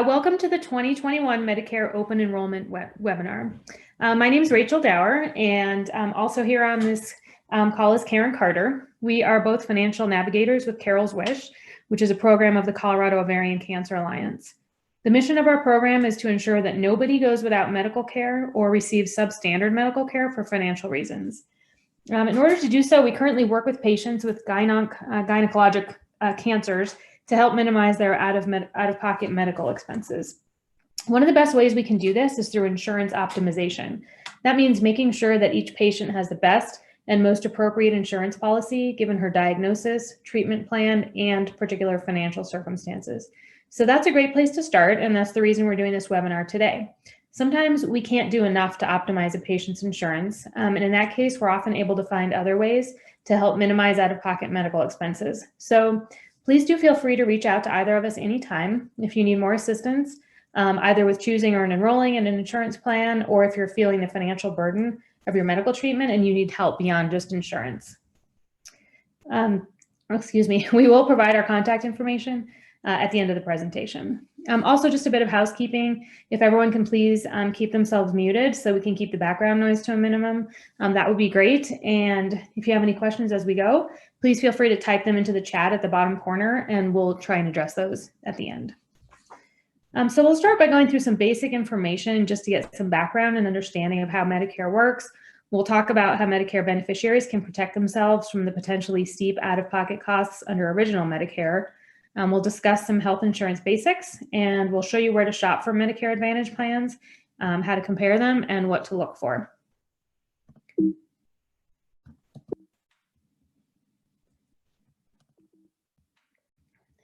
Welcome to the 2021 Medicare Open Enrollment webinar. My name is Rachel Dower, and also here on this call is Karen Carter. We are both financial navigators with Carol's Wish, which is a program of the Colorado Ovarian Cancer Alliance. The mission of our program is to ensure that nobody goes without medical care or receives substandard medical care for financial reasons. In order to do so, we currently work with patients with gynecologic cancers to help minimize their out-of-pocket medical expenses. One of the best ways we can do this is through insurance optimization. That means making sure that each patient has the best and most appropriate insurance policy given her diagnosis, treatment plan, and particular financial circumstances. So that's a great place to start, and that's the reason we're doing this webinar today. Sometimes we can't do enough to optimize a patient's insurance, and in that case, we're often able to find other ways to help minimize out-of-pocket medical expenses. So please do feel free to reach out to either of us anytime if you need more assistance, either with choosing or enrolling in an insurance plan, or if you're feeling the financial burden of your medical treatment and you need help beyond just insurance. We will provide our contact information at the end of the presentation. Also, just a bit of housekeeping. If everyone can please keep themselves muted so we can keep the background noise to a minimum, that would be great. And if you have any questions as we go, please feel free to type them into the chat at the bottom corner and we'll try and address those at the end. So we'll start by going through some basic information just to get some background and understanding of how Medicare works. We'll talk about how Medicare beneficiaries can protect themselves from the potentially steep out-of-pocket costs under original Medicare. We'll discuss some health insurance basics, and we'll show you where to shop for Medicare Advantage plans, how to compare them, and what to look for.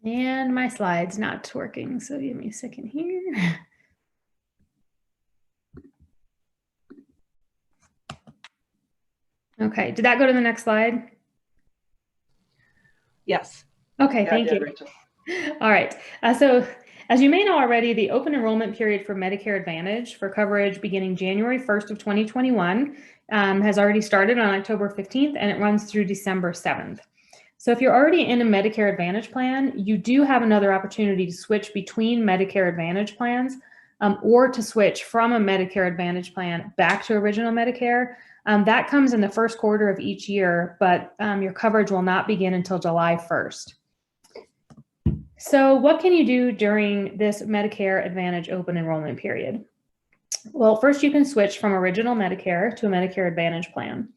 And my slide's not working, so give me a second here. Okay, did that go to the next slide? Yes. Okay, yeah, thank you. Rachel. All right, so as you may know already, the open enrollment period for Medicare Advantage for coverage beginning January 1st of 2021 has already started on October 15th, and it runs through December 7th. So if you're already in a Medicare Advantage plan, you do have another opportunity to switch between Medicare Advantage plans or to switch from a Medicare Advantage plan back to original Medicare. That comes in the first quarter of each year, but your coverage will not begin until July 1st. So what can you do during this Medicare Advantage open enrollment period? Well, first you can switch from original Medicare to a Medicare Advantage plan.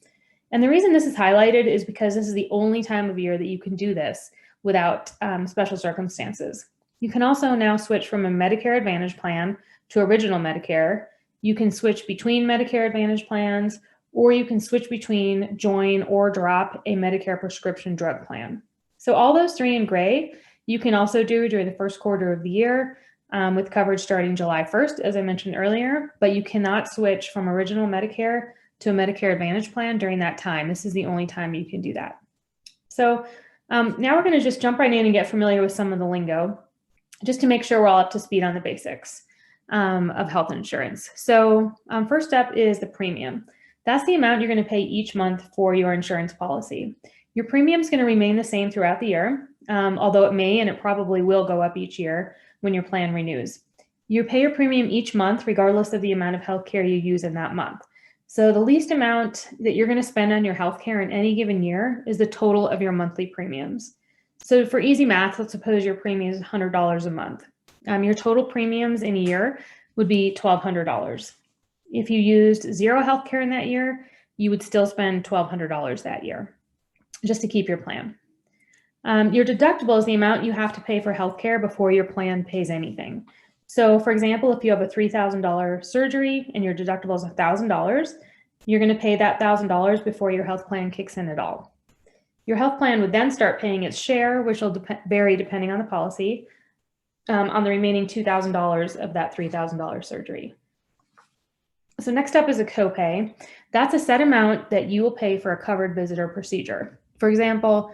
And the reason this is highlighted is because this is the only time of year that you can do this without special circumstances. You can also now switch from a Medicare Advantage plan to original Medicare. You can switch between Medicare Advantage plans, or you can switch between join or drop a Medicare prescription drug plan. So all those three in gray, you can also do during the first quarter of the year with coverage starting July 1st, as I mentioned earlier, but you cannot switch from original Medicare to a Medicare Advantage plan during that time. This is the only time you can do that. So now we're going to just jump right in and get familiar with some of the lingo, just to make sure we're all up to speed on the basics of health insurance. So first up is the premium. That's the amount you're going to pay each month for your insurance policy. Your premium is going to remain the same throughout the year, although it may and it probably will go up each year when your plan renews. You pay your premium each month regardless of the amount of healthcare you use in that month. So the least amount that you're going to spend on your healthcare in any given year is the total of your monthly premiums. So for easy math, let's suppose your premium is $100 a month. Your total premiums in a year would be $1,200. If you used zero healthcare in that year, you would still spend $1,200 that year, just to keep your plan. Your deductible is the amount you have to pay for healthcare before your plan pays anything. So for example, if you have a $3,000 surgery and your deductible is $1,000, you're going to pay that $1,000 before your health plan kicks in at all. Your health plan would then start paying its share, which will vary depending on the policy, on the remaining $2,000 of that $3,000 surgery. So next up is a copay. That's a set amount that you will pay for a covered visit or procedure. For example,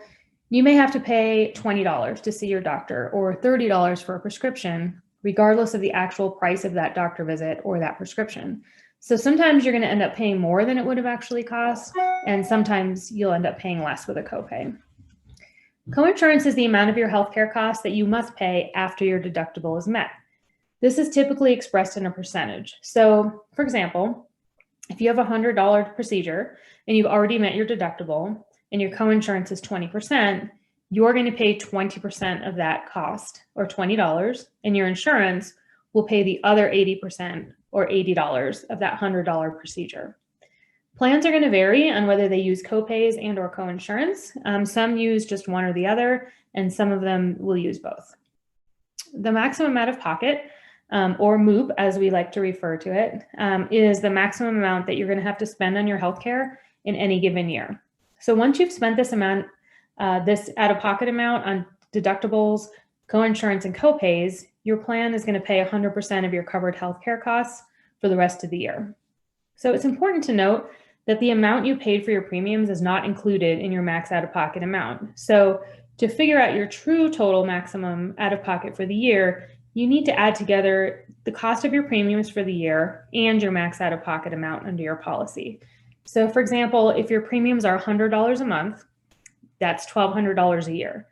you may have to pay $20 to see your doctor or $30 for a prescription, regardless of the actual price of that doctor visit or that prescription. So sometimes you're going to end up paying more than it would have actually cost, and sometimes you'll end up paying less with a copay. Coinsurance is the amount of your healthcare costs that you must pay after your deductible is met. This is typically expressed in a percentage. So, for example, if you have a $100 procedure and you've already met your deductible and your coinsurance is 20%, you're going to pay 20% of that cost, or $20, and your insurance will pay the other 80%, or $80 of that $100 procedure. Plans are going to vary on whether they use copays and or coinsurance. Some use just one or the other, and some of them will use both. The maximum out of pocket, or MOOP as we like to refer to it, is the maximum amount that you're going to have to spend on your healthcare in any given year. So once you've spent this amount, this out-of-pocket amount on deductibles, coinsurance, and copays, your plan is going to pay 100% of your covered healthcare costs for the rest of the year. So it's important to note that the amount you paid for your premiums is not included in your max out-of-pocket amount. So to figure out your true total maximum out-of-pocket for the year, you need to add together the cost of your premiums for the year and your max out-of-pocket amount under your policy. So for example, if your premiums are $100 a month, that's $1,200 a year.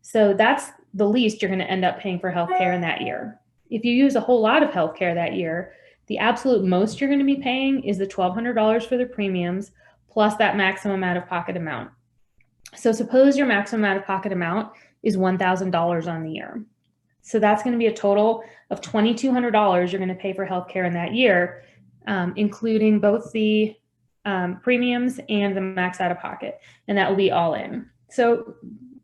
So that's the least you're going to end up paying for healthcare in that year. If you use a whole lot of healthcare that year, the absolute most you're going to be paying is the $1,200 for the premiums plus that maximum out-of-pocket amount. So suppose your maximum out-of-pocket amount is $1,000 on the year. So that's going to be a total of $2,200 you're going to pay for healthcare in that year, including both the premiums and the max out-of-pocket, and that will be all in. So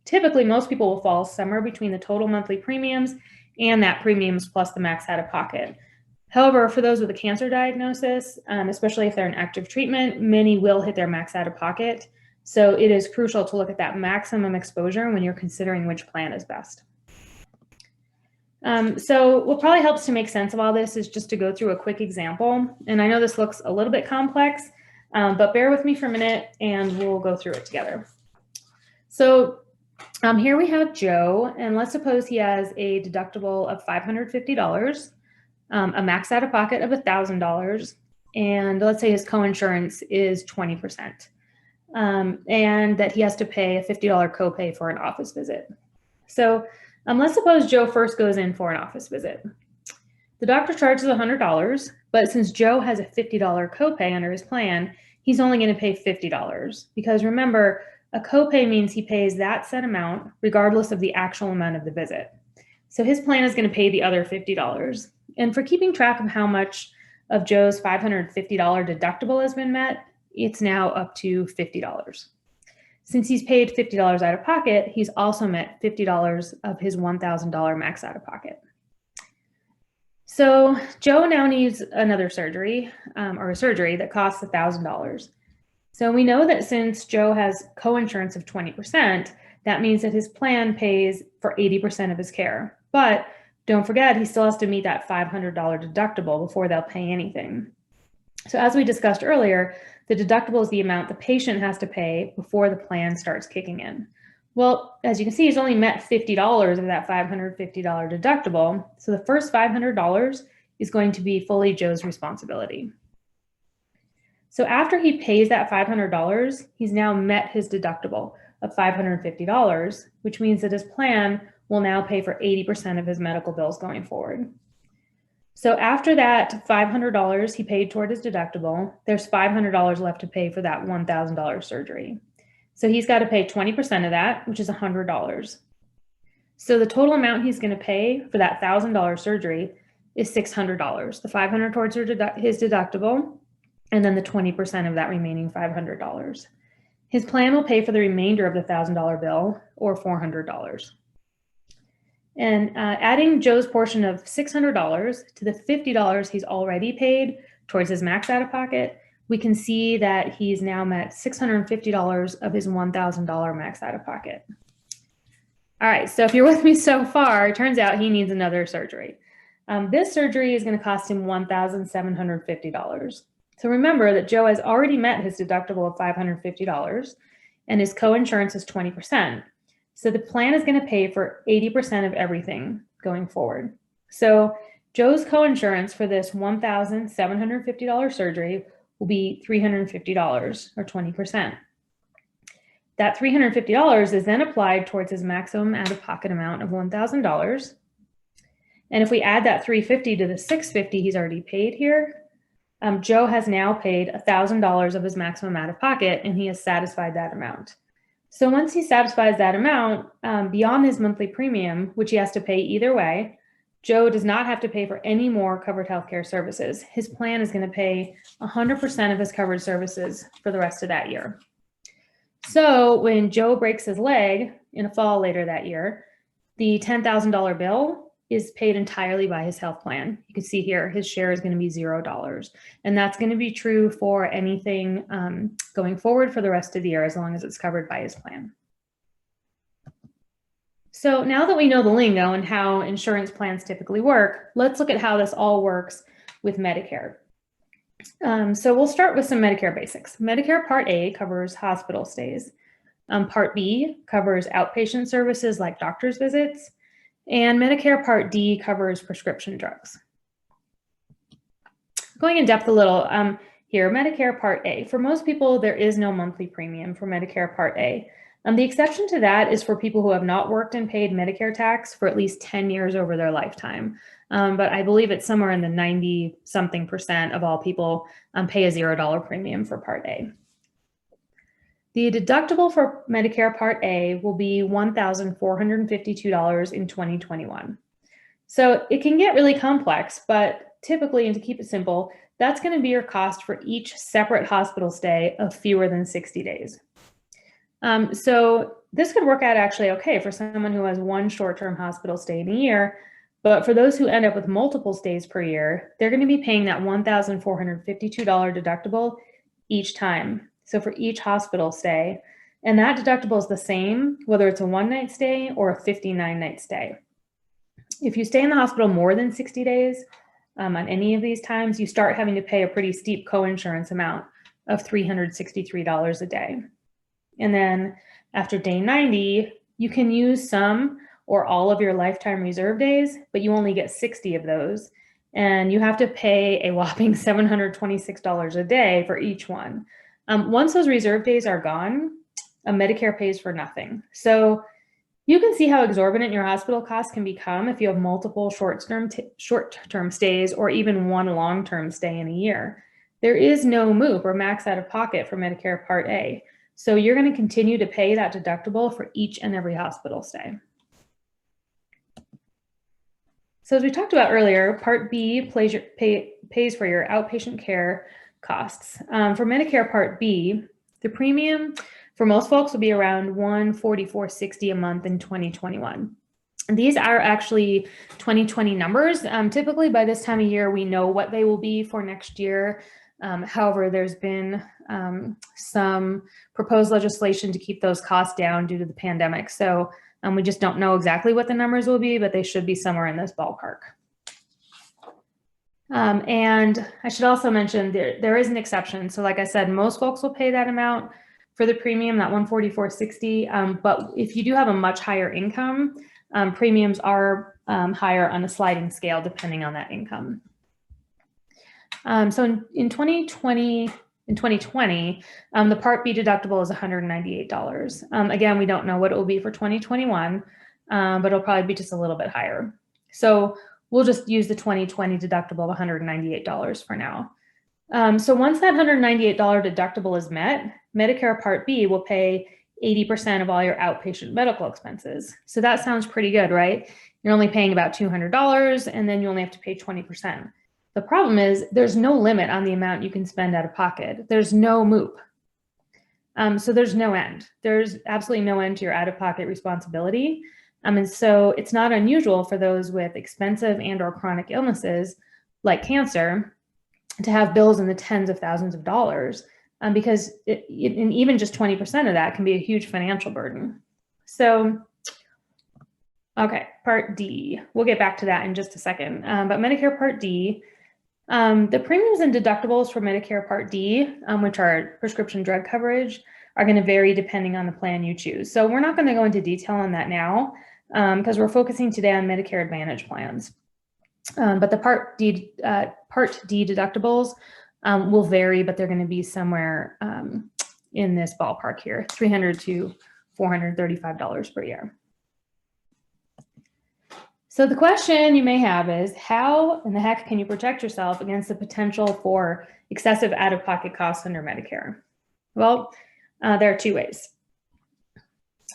typically most people will fall somewhere between the total monthly premiums and that premiums plus the max out-of-pocket. However, for those with a cancer diagnosis, especially if they're in active treatment, many will hit their max out-of-pocket. So it is crucial to look at that maximum exposure when you're considering which plan is best. So what probably helps to make sense of all this is just to go through a quick example. And I know this looks a little bit complex, but bear with me for a minute and we'll go through it together. So here we have Joe, and let's suppose he has a deductible of $550, a max out of pocket of $1,000, and let's say his coinsurance is 20%, and that he has to pay a $50 copay for an office visit. So let's suppose Joe first goes in for an office visit. The doctor charges $100, but since Joe has a $50 copay under his plan, he's only going to pay $50, because remember, a copay means he pays that set amount regardless of the actual amount of the visit. So his plan is going to pay the other $50. And for keeping track of how much of Joe's $550 deductible has been met, it's now up to $50. Since he's paid $50 out of pocket, he's also met $50 of his $1,000 max out of pocket. So Joe now needs another surgery, or a surgery that costs $1,000. So we know that since Joe has coinsurance of 20%, that means that his plan pays for 80% of his care. But don't forget, he still has to meet that $500 deductible before they'll pay anything. So as we discussed earlier, the deductible is the amount the patient has to pay before the plan starts kicking in. Well, as you can see, he's only met $50 of that $550 deductible. So the first $500 is going to be fully Joe's responsibility. So after he pays that $500, he's now met his deductible of $550, which means that his plan will now pay for 80% of his medical bills going forward. So after that $500 he paid toward his deductible, there's $500 left to pay for that $1,000 surgery. So he's got to pay 20% of that, which is $100. So the total amount he's going to pay for that $1,000 surgery is $600. The $500 towards his deductible, and then the 20% of that remaining $500. His plan will pay for the remainder of the $1,000 bill, or $400. And adding Joe's portion of $600 to the $50 he's already paid towards his max out of pocket, we can see that he's now met $650 of his $1,000 max out of pocket. All right, so if you're with me so far, it turns out he needs another surgery. This surgery is going to cost him $1,750. So remember that Joe has already met his deductible of $550 and his coinsurance is 20%. So the plan is going to pay for 80% of everything going forward. So Joe's coinsurance for this $1,750 surgery will be $350, or 20%. That $350 is then applied towards his maximum out-of-pocket amount of $1,000. And if we add that $350 to the $650 he's already paid here, Joe has now paid $1,000 of his maximum out of pocket, and he has satisfied that amount. So once he satisfies that amount, beyond his monthly premium, which he has to pay either way, Joe does not have to pay for any more covered healthcare services. His plan is going to pay 100% of his covered services for the rest of that year. So when Joe breaks his leg in a fall later that year, the $10,000 bill is paid entirely by his health plan. You can see here, his share is going to be $0. And that's going to be true for anything going forward for the rest of the year, as long as it's covered by his plan. So now that we know the lingo and how insurance plans typically work, let's look at how this all works with Medicare. So we'll start with some Medicare basics. Medicare Part A covers hospital stays. Part B covers outpatient services like doctor's visits. And Medicare Part D covers prescription drugs. Going in depth a little here, Medicare Part A. For most people, there is no monthly premium for Medicare Part A. The exception to that is for people who have not worked and paid Medicare tax for at least 10 years over their lifetime. But I believe it's somewhere in the 90-something% of all people pay a $0 premium for Part A. The deductible for Medicare Part A will be $1,452 in 2021. So it can get really complex, but typically, and to keep it simple, that's going to be your cost for each separate hospital stay of fewer than 60 days. So this could work out actually okay for someone who has one short-term hospital stay in a year, but for those who end up with multiple stays per year, they're going to be paying that $1,452 deductible each time. So for each hospital stay, and that deductible is the same, whether it's a one-night stay or a 59-night stay. If you stay in the hospital more than 60 days on any of these times, you start having to pay a pretty steep coinsurance amount of $363 a day. And then after day 90, you can use some or all of your lifetime reserve days, but you only get 60 of those. And you have to pay a whopping $726 a day for each one. Once those reserve days are gone, Medicare pays for nothing. So you can see how exorbitant your hospital costs can become if you have multiple short-term stays or even one long-term stay in a year. There is no MOOP or max out of pocket for Medicare Part A. So you're going to continue to pay that deductible for each and every hospital stay. So as we talked about earlier, Part B pays for your outpatient care costs. For Medicare Part B, the premium for most folks will be around $144.60 a month in 2021. And these are actually 2020 numbers. Typically by this time of year, we know what they will be for next year. However, there's been some proposed legislation to keep those costs down due to the pandemic. So we just don't know exactly what the numbers will be, but they should be somewhere in this ballpark. And I should also mention there is an exception. So like I said, most folks will pay that amount for the premium, that $144.60. But if you do have a much higher income, premiums are higher on a sliding scale depending on that income. So in 2020, the Part B deductible is $198. Again, we don't know what it will be for 2021, but it'll probably be just a little bit higher. So we'll just use the 2020 deductible of $198 for now. So once that $198 deductible is met, Medicare Part B will pay 80% of all your outpatient medical expenses. So that sounds pretty good, right? You're only paying about $200 and then you only have to pay 20%. The problem is there's no limit on the amount you can spend out of pocket. There's no MOOP. So there's no end. There's absolutely no end to your out-of-pocket responsibility. And so it's not unusual for those with expensive and or chronic illnesses like cancer to have bills in the tens of thousands of dollars because and even just 20% of that can be a huge financial burden. So, okay, Part D. We'll get back to that in just a second. But Medicare Part D, the premiums and deductibles for Medicare Part D, which are prescription drug coverage, are going to vary depending on the plan you choose. So we're not going to go into detail on that now because we're focusing today on Medicare Advantage plans. But the Part D deductibles will vary, but they're going to be somewhere in this ballpark here, $300 to $435 per year. So the question you may have is, how in the heck can you protect yourself against the potential for excessive out-of-pocket costs under Medicare? Well, there are two ways.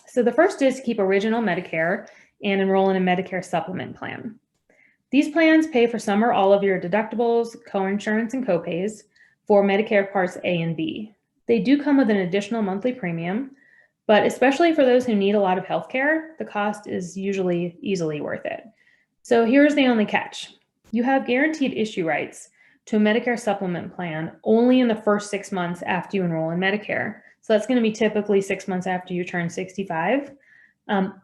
So the first is to keep original Medicare and enroll in a Medicare supplement plan. These plans pay for some or all of your deductibles, coinsurance, and copays for Medicare Parts A and B. They do come with an additional monthly premium, but especially for those who need a lot of healthcare, the cost is usually easily worth it. So here's the only catch. You have guaranteed issue rights to a Medicare supplement plan only in the first 6 months after you enroll in Medicare. So that's going to be typically 6 months after you turn 65.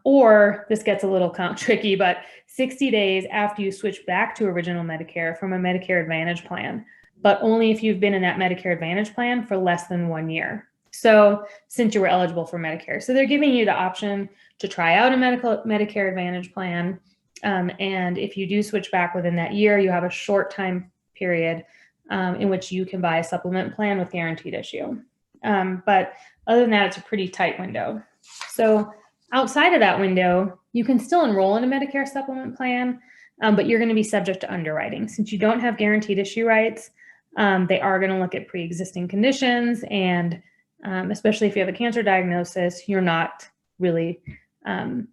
Or this gets a little tricky, but 60 days after you switch back to original Medicare from a Medicare Advantage plan, but only if you've been in that Medicare Advantage plan for less than 1 year. So since you were eligible for Medicare. So they're giving you the option to try out a Medicare Advantage plan. And if you do switch back within that year, you have a short time period in which you can buy a supplement plan with guaranteed issue. But other than that, it's a pretty tight window. So outside of that window, you can still enroll in a Medicare supplement plan, but you're going to be subject to underwriting. Since you don't have guaranteed issue rights, they are going to look at pre-existing conditions, and especially if you have a cancer diagnosis, you're not really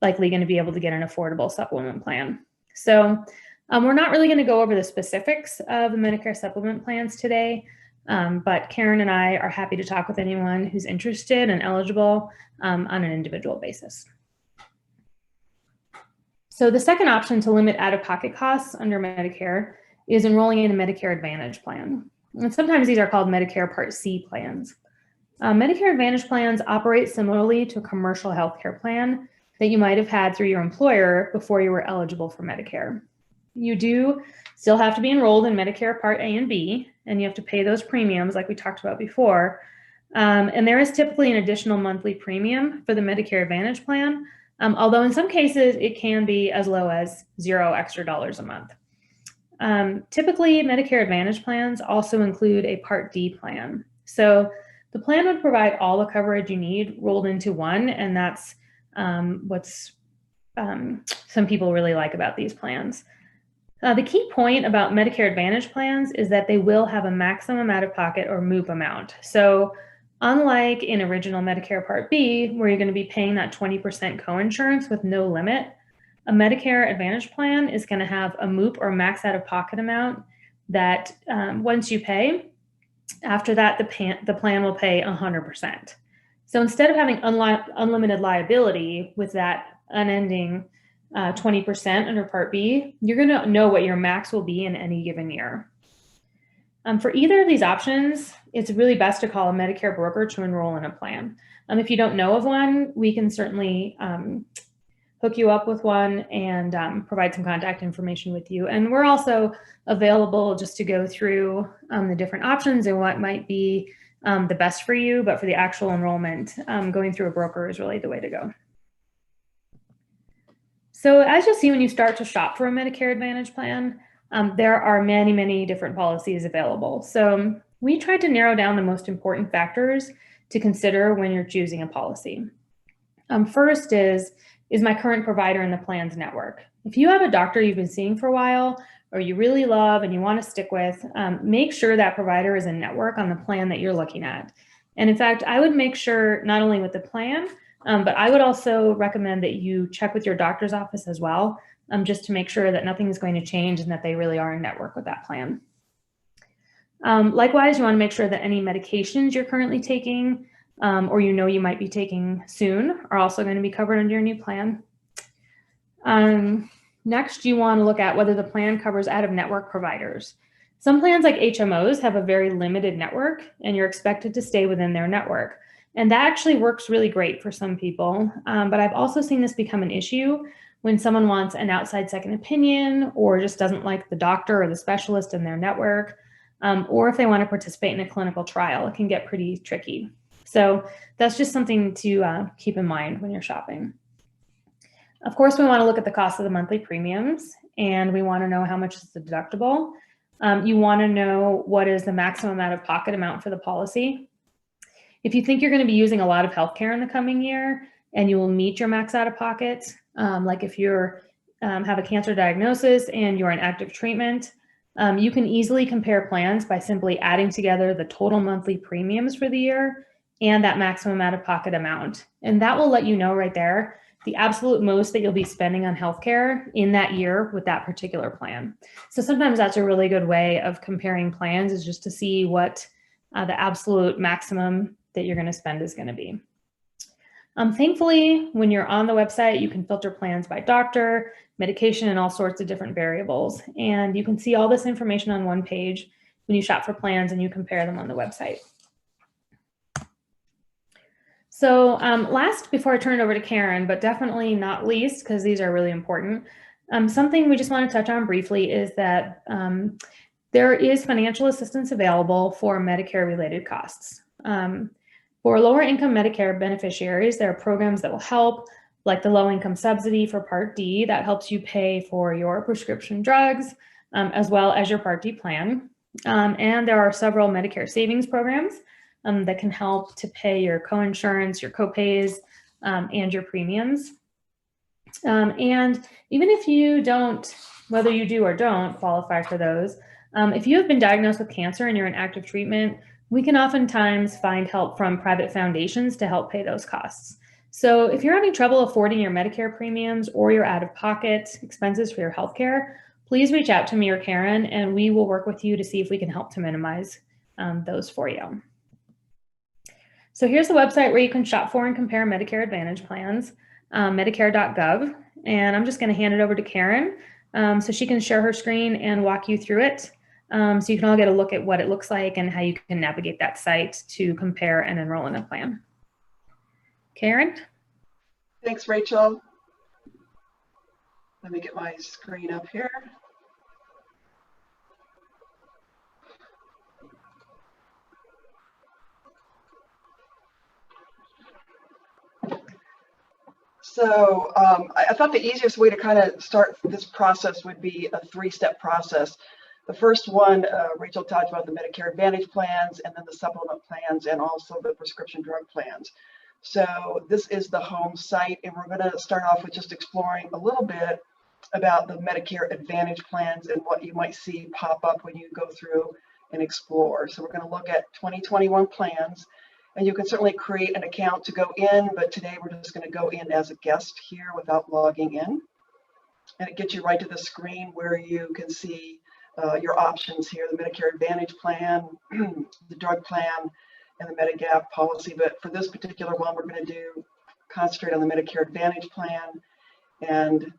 likely going to be able to get an affordable supplement plan. So we're not really going to go over the specifics of the Medicare supplement plans today, but Karen and I are happy to talk with anyone who's interested and eligible on an individual basis. So the second option to limit out-of-pocket costs under Medicare is enrolling in a Medicare Advantage plan. And sometimes these are called Medicare Part C plans. Medicare Advantage plans operate similarly to a commercial healthcare plan that you might have had through your employer before you were eligible for Medicare. You do still have to be enrolled in Medicare Part A and B, and you have to pay those premiums like we talked about before. And there is typically an additional monthly premium for the Medicare Advantage plan, although in some cases it can be as low as $0 extra a month. Typically, Medicare Advantage plans also include a Part D plan. So the plan would provide all the coverage you need rolled into one, and that's what's some people really like about these plans. The key point about Medicare Advantage plans is that they will have a maximum out-of-pocket or MOOP amount. So unlike in original Medicare Part B, where you're going to be paying that 20% coinsurance with no limit, a Medicare Advantage plan is going to have a MOOP or max out-of-pocket amount that once you pay, after that, the plan will pay 100%. So instead of having unlimited liability with that unending 20% under Part B, you're going to know what your max will be in any given year. For either of these options, it's really best to call a Medicare broker to enroll in a plan. If you don't know of one, we can certainly hook you up with one and provide some contact information with you. And we're also available just to go through the different options and what might be the best for you, but for the actual enrollment, going through a broker is really the way to go. So as you'll see when you start to shop for a Medicare Advantage plan, there are many, many different policies available. So we tried to narrow down the most important factors to consider when you're choosing a policy. First is my current provider in the plan's network. If you have a doctor you've been seeing for a while, or you really love and you want to stick with, make sure that provider is in network on the plan that you're looking at. And in fact, I would make sure not only with the plan, but I would also recommend that you check with your doctor's office as well, just to make sure that nothing is going to change and that they really are in network with that plan. Likewise, you want to make sure that any medications you're currently taking or you know you might be taking soon are also going to be covered under your new plan. Next, you want to look at whether the plan covers out-of-network providers. Some plans like HMOs have a very limited network and you're expected to stay within their network. And that actually works really great for some people. But I've also seen this become an issue when someone wants an outside second opinion or just doesn't like the doctor or the specialist in their network, or if they want to participate in a clinical trial, it can get pretty tricky. So that's just something to keep in mind when you're shopping. Of course, we want to look at the cost of the monthly premiums, and we want to know how much is the deductible. You want to know what is the maximum out-of-pocket amount for the policy. If you think you're going to be using a lot of healthcare in the coming year and you will meet your max out-of-pocket, like if you're have a cancer diagnosis and you're in active treatment, you can easily compare plans by simply adding together the total monthly premiums for the year and that maximum out-of-pocket amount. And that will let you know right there the absolute most that you'll be spending on healthcare in that year with that particular plan. So sometimes that's a really good way of comparing plans, is just to see what the absolute maximum that you're going to spend is going to be. Thankfully, when you're on the website, you can filter plans by doctor, medication, and all sorts of different variables. And you can see all this information on one page when you shop for plans and you compare them on the website. So last, before I turn it over to Karen, but definitely not least, because these are really important, something we just want to touch on briefly is that there is financial assistance available for Medicare-related costs. For lower income Medicare beneficiaries, there are programs that will help, like the low income subsidy for Part D that helps you pay for your prescription drugs, as well as your Part D plan. And there are several Medicare savings programs that can help to pay your coinsurance, your copays, and your premiums. And even if you don't, whether you do or don't qualify for those, if you have been diagnosed with cancer and you're in active treatment, we can oftentimes find help from private foundations to help pay those costs. So if you're having trouble affording your Medicare premiums or your out-of-pocket expenses for your healthcare, please reach out to me or Karen, and we will work with you to see if we can help to minimize those for you. So here's the website where you can shop for and compare Medicare Advantage plans, medicare.gov. And I'm just going to hand it over to Karen so she can share her screen and walk you through it. So you can all get a look at what it looks like and how you can navigate that site to compare and enroll in a plan. Karen? Thanks, Rachel. Let me get my screen up here. So I thought the easiest way to kind of start this process would be a three-step process. The first one, Rachel talked about the Medicare Advantage plans, and then the supplement plans, and also the prescription drug plans. So this is the home site, and we're going to start off with just exploring a little bit about the Medicare Advantage plans and what you might see pop up when you go through and explore. So we're going to look at 2021 plans. And you can certainly create an account to go in, but today we're just going to go in as a guest here without logging in. And it gets you right to the screen where you can see your options here, the Medicare Advantage plan, the drug plan, and the Medigap policy. But for this particular one, we're going to concentrate on the Medicare Advantage plan. And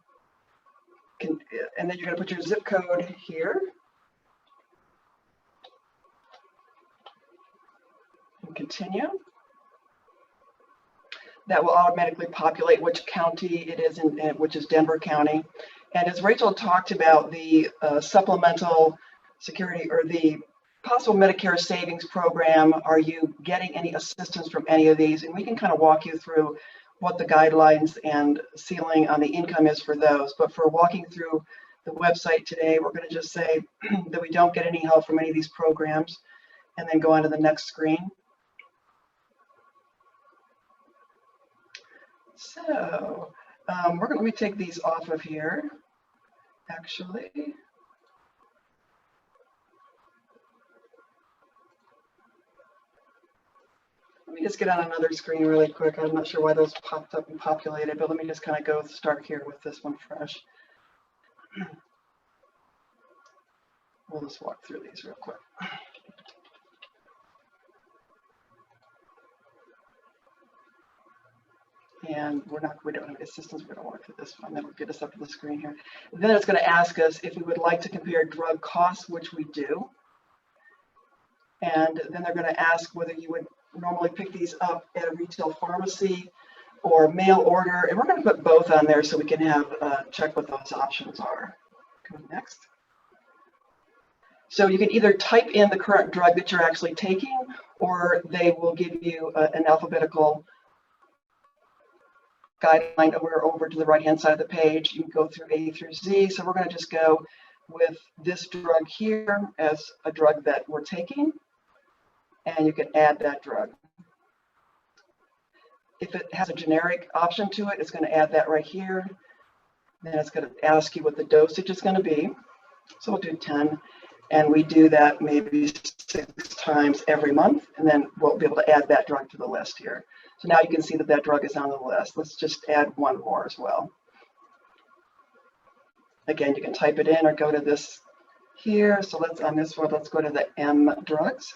then you're going to put your zip code here. Continue. That will automatically populate which county it is in, which is Denver County. And as Rachel talked about, the supplemental security or the possible Medicare savings program, are you getting any assistance from any of these? And we can kind of walk you through what the guidelines and ceiling on the income is for those. But for walking through the website today, we're going to just say that we don't get any help from any of these programs, and then go on to the next screen. So let me take these off of here, actually. Let me just get on another screen really quick. I'm not sure why those popped up and populated, but let me just kind of start here with this one fresh. We'll just walk through these real quick. And we don't have assistance. We're going to walk through this one. Then we'll get us up to the screen here. Then it's going to ask us if we would like to compare drug costs, which we do. And then they're going to ask whether you would normally pick these up at a retail pharmacy or mail order. And we're going to put both on there so we can have check what those options are. Go next. So you can either type in the current drug that you're actually taking, or they will give you an alphabetical guideline over to the right hand side of the page. You can go through A through Z. So we're going to just go with this drug here as a drug that we're taking, and you can add that drug. If it has a generic option to it, it's going to add that right here. Then it's going to ask you what the dosage is going to be. So we'll do 10, and we do that maybe 6 times every month, and then we'll be able to add that drug to the list here. So now you can see that that drug is on the list. Let's just add one more as well. Again, you can type it in or go to this here. So let's, on this one, let's go to the M drugs.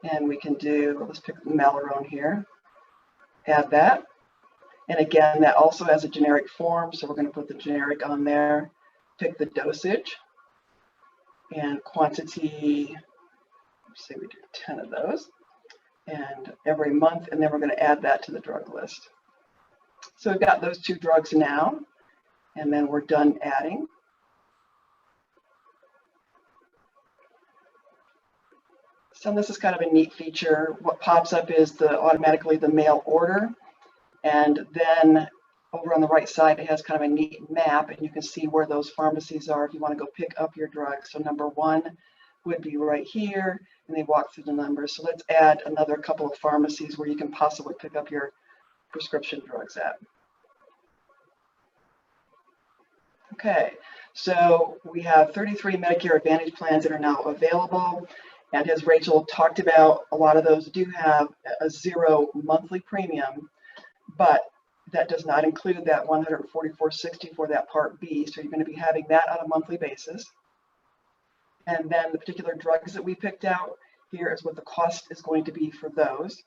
And we can do, let's pick Malarone here, add that. And again, that also has a generic form, so we're going to put the generic on there, pick the dosage and quantity, let's say we do 10 of those, and every month, and then we're going to add that to the drug list. So we've got those 2 drugs now, and then we're done adding. So this is kind of a neat feature. What pops up is automatically the mail order. And then over on the right side, it has kind of a neat map, and you can see where those pharmacies are if you want to go pick up your drugs. So number 1 would be right here, and they walk through the numbers. So let's add another couple of pharmacies where you can possibly pick up your prescription drugs at. Okay, so we have 33 Medicare Advantage plans that are now available. And as Rachel talked about, a lot of those do have a 0 monthly premium, but that does not include that $144.60 for that Part B. So you're going to be having that on a monthly basis. And then the particular drugs that we picked out here is what the cost is going to be for those.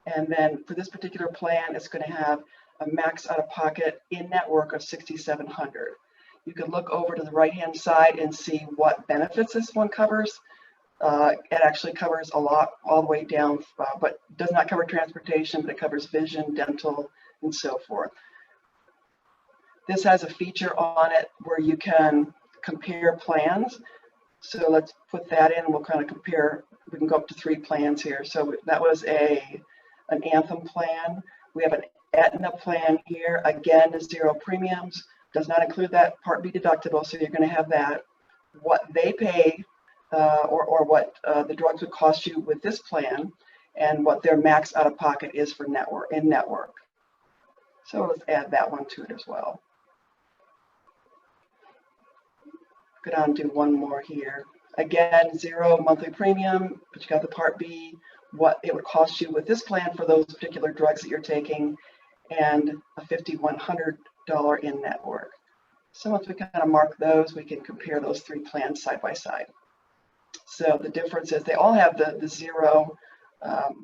And then for this particular plan, it's going to have a max out-of-pocket in-network of $6,700. You can look over to the right-hand side and see what benefits this one covers. It actually covers a lot all the way down, but does not cover transportation, but it covers vision, dental, and so forth. This has a feature on it where you can compare plans. So let's put that in, and we'll kind of compare. We can go up to 3 plans here. So that was an Anthem plan. We have an Aetna plan here. Again, 0 premiums. Does not include that Part B deductible, so you're going to have that. What they pay or what the drugs would cost you with this plan, and what their max out-of-pocket is for in-network. So let's add that one to it as well. Go down and do one more here. Again, 0 monthly premium, but you got the Part B, what it would cost you with this plan for those particular drugs that you're taking, and a $5,100 in-network. So once we kind of mark those, we can compare those 3 plans side by side. So the difference is they all have the 0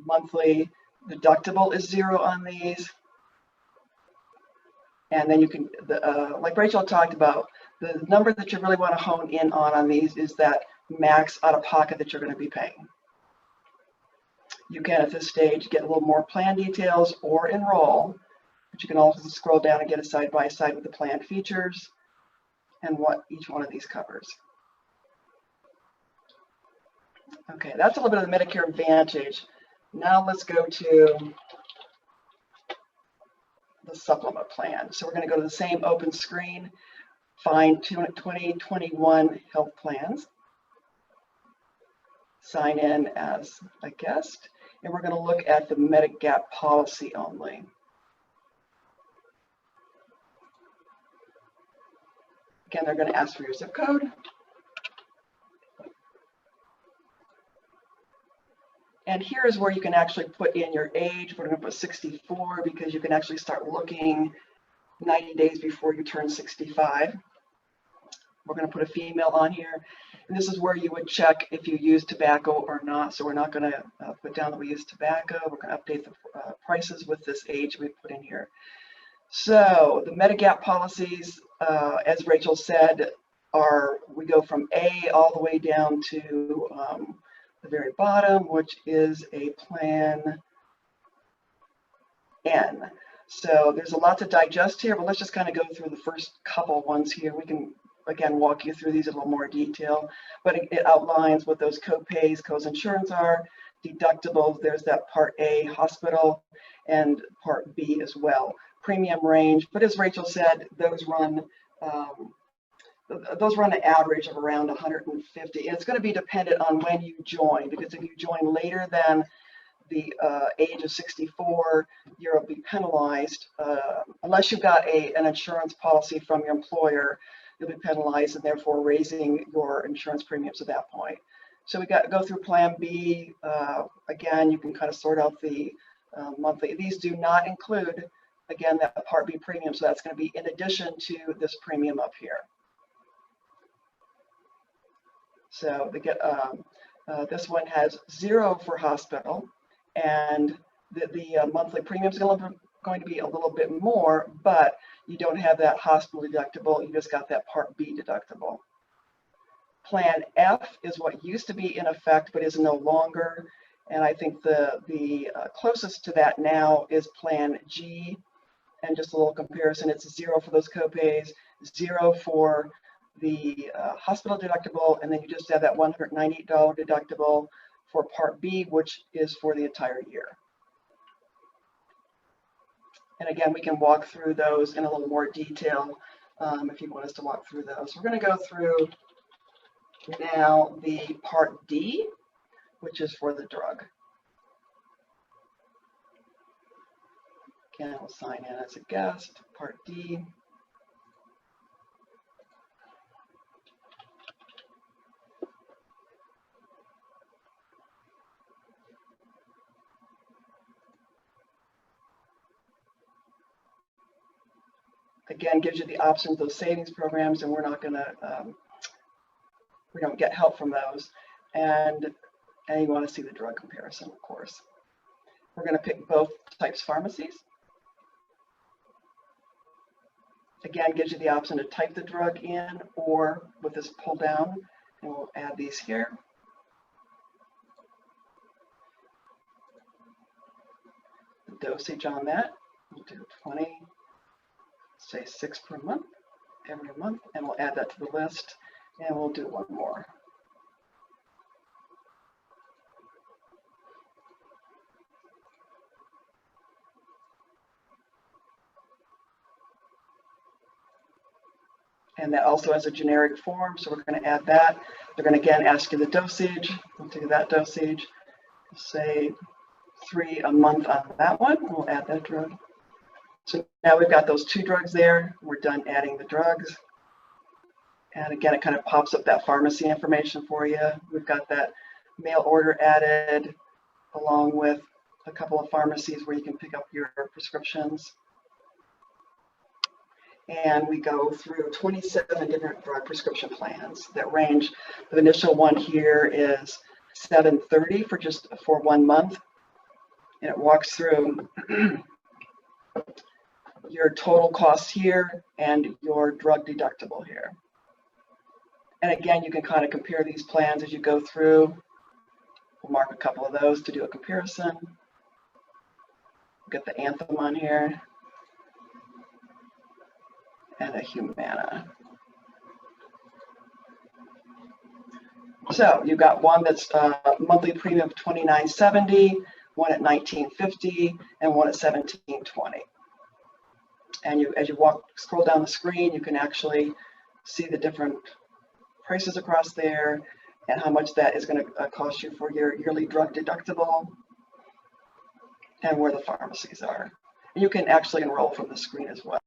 monthly deductible is 0 on these. And then you can, like Rachel talked about, the number that you really want to hone in on these is that max out-of-pocket that you're going to be paying. You can, at this stage, get a little more plan details or enroll, but you can also scroll down and get a side-by-side with the plan features and what each one of these covers. Okay, that's a little bit of the Medicare Advantage. Now let's go to the supplement plan. So we're going to go to the same open screen, find 2021 health plans, sign in as a guest, and we're going to look at the Medigap policy only. Again, they're going to ask for your zip code. And here is where you can actually put in your age. We're going to put 64 because you can actually start looking 90 days before you turn 65. We're going to put a female on here. And this is where you would check if you use tobacco or not. So we're not going to put down that we use tobacco. We're going to update the prices with this age we put in here. So the Medigap policies, as Rachel said, we go from A all the way down to the very bottom, which is a plan N. So there's a lot to digest here, but let's just kind of go through the first couple ones here. We can, again, walk you through these in a little more detail, but it outlines what those co-pays, co-insurance are, deductibles. There's that Part A hospital and Part B as well. Premium range, but as Rachel said, those run an average of around 150. And it's going to be dependent on when you join, because if you join later than the age of 64, you'll be penalized unless you've got an insurance policy from your employer. You'll be penalized and therefore raising your insurance premiums at that point. So we go through Plan B. Again, you can kind of sort out the monthly. These do not include, again, that Part B premium. So that's going to be in addition to this premium up here. So this one has 0 for hospital, and the monthly premium is going to be a little bit more, but you don't have that hospital deductible. You just got that Part B deductible. Plan F is what used to be in effect, but is no longer. And I think the closest to that now is Plan G. And just a little comparison, it's 0 for those copays, 0 for the hospital deductible, and then you just have that $198 deductible for Part B, which is for the entire year. And again, we can walk through those in a little more detail if you want us to walk through those. We're going to go through now the Part D, which is for the drug. Again, we'll sign in as a guest, Part D. Again, gives you the option of those savings programs, and we're not going to, we don't get help from those. And you want to see the drug comparison, of course. We're going to pick both types pharmacies. Again, gives you the option to type the drug in or with this pull down, and we'll add these here. The dosage on that, we'll do 20, say 6 per month, every month, and we'll add that to the list, and we'll do one more. And that also has a generic form, so we're going to add that. They're going to again ask you the dosage. We'll do that dosage. Say 3 a month on that one. We'll add that drug. So now we've got those 2 drugs there. We're done adding the drugs. And again, it kind of pops up that pharmacy information for you. We've got that mail order added along with a couple of pharmacies where you can pick up your prescriptions. And we go through 27 different drug prescription plans that range. The initial one here is $730 for 1 month. And it walks through your total costs here and your drug deductible here. And again, you can kind of compare these plans as you go through. We'll mark a couple of those to do a comparison. Get the Anthem on here. And a Humana. So you've got one that's monthly premium of $29.70, one at $19.50, and one at $17.20. And as you scroll down the screen, you can actually see the different prices across there and how much that is going to cost you for your yearly drug deductible and where the pharmacies are. And you can actually enroll from the screen as well.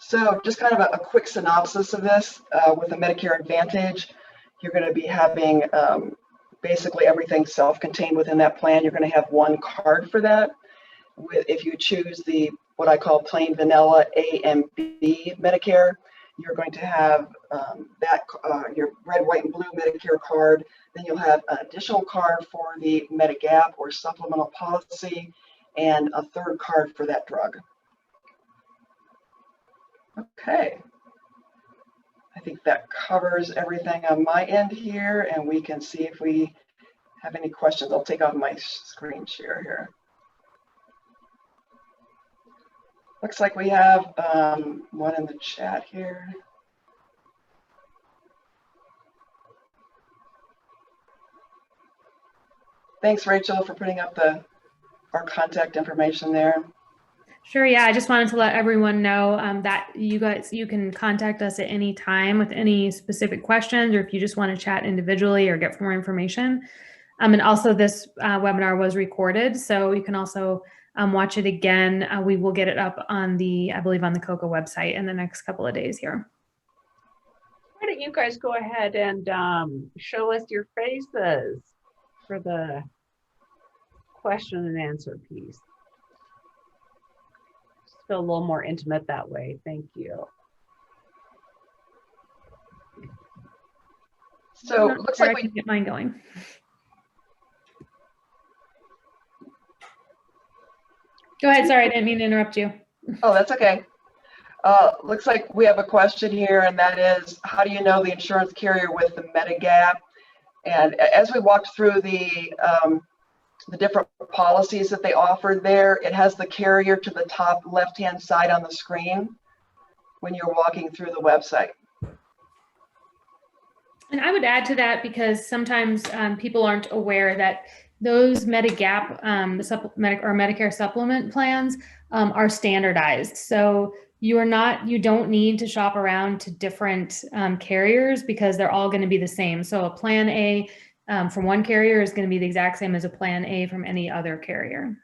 So just kind of a quick synopsis of this. With the Medicare Advantage, you're going to be having basically everything self-contained within that plan. You're going to have one card for that. If you choose the what I call plain vanilla A and B Medicare, you're going to have your red, white, and blue Medicare card. Then you'll have an additional card for the Medigap or supplemental policy, and a third card for that drug. Okay, I think that covers everything on my end here, and we can see if we have any questions. I'll take off my screen share here. Looks like we have one in the chat here. Thanks, Rachel, for putting up our contact information there. Sure. Yeah, I just wanted to let everyone know that you can contact us at any time with any specific questions, or if you just want to chat individually or get more information. And also this webinar was recorded, so you can also watch it again. We will get it up on the, I believe, on the COCA website in the next couple of days here. Why don't you guys go ahead and show us your faces for the question and answer piece. Just feel a little more intimate that way. Thank you. So looks like I can get mine going. Go ahead. Sorry, I didn't mean to interrupt you. Oh, that's okay. Looks like we have a question here, and that is, how do you know the insurance carrier with the Medigap? And as we walked through the different policies that they offered there, it has the carrier to the top left-hand side on the screen when you're walking through the website. And I would add to that, because sometimes people aren't aware that those Medigap or Medicare supplement plans are standardized. So you don't need to shop around to different carriers, because they're all going to be the same. So a plan A from one carrier is going to be the exact same as a plan A from any other carrier.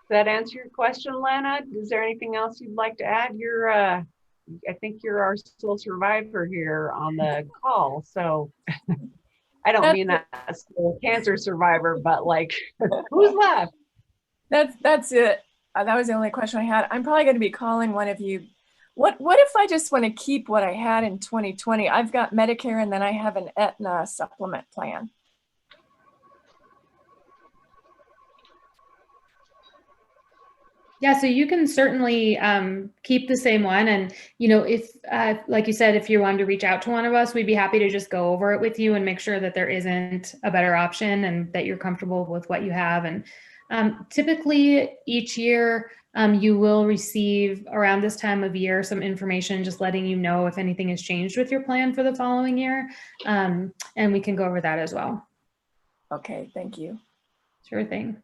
Does that answer your question, Lana? Is there anything else you'd like to add? You're, I think you're our sole survivor here on the call. So I don't mean that as a cancer survivor, but like, who's left? That's it. That was the only question I had. I'm probably going to be calling one of you. What if I just want to keep what I had in 2020? I've got Medicare, and then I have an Aetna supplement plan. Yeah, so you can certainly keep the same one. And, you know, if, like you said, if you wanted to reach out to one of us, we'd be happy to just go over it with you and make sure that there isn't a better option and that you're comfortable with what you have. And typically each year you will receive around this time of year some information just letting you know if anything has changed with your plan for the following year. And we can go over that as well. Okay, thank you. Sure thing.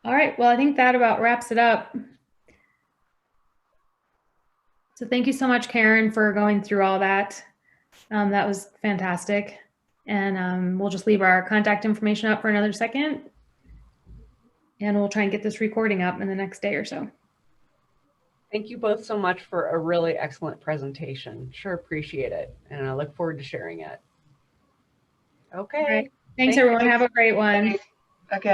All right, well, I think that about wraps it up. So thank you so much, Karen, for going through all that. That was fantastic. And we'll just leave our contact information up for another second. And we'll try and get this recording up in the next day or so. Thank you both so much for a really excellent presentation. Sure appreciate it. And I look forward to sharing it. Okay. All right. Thanks, everyone. Have a great one. Okay.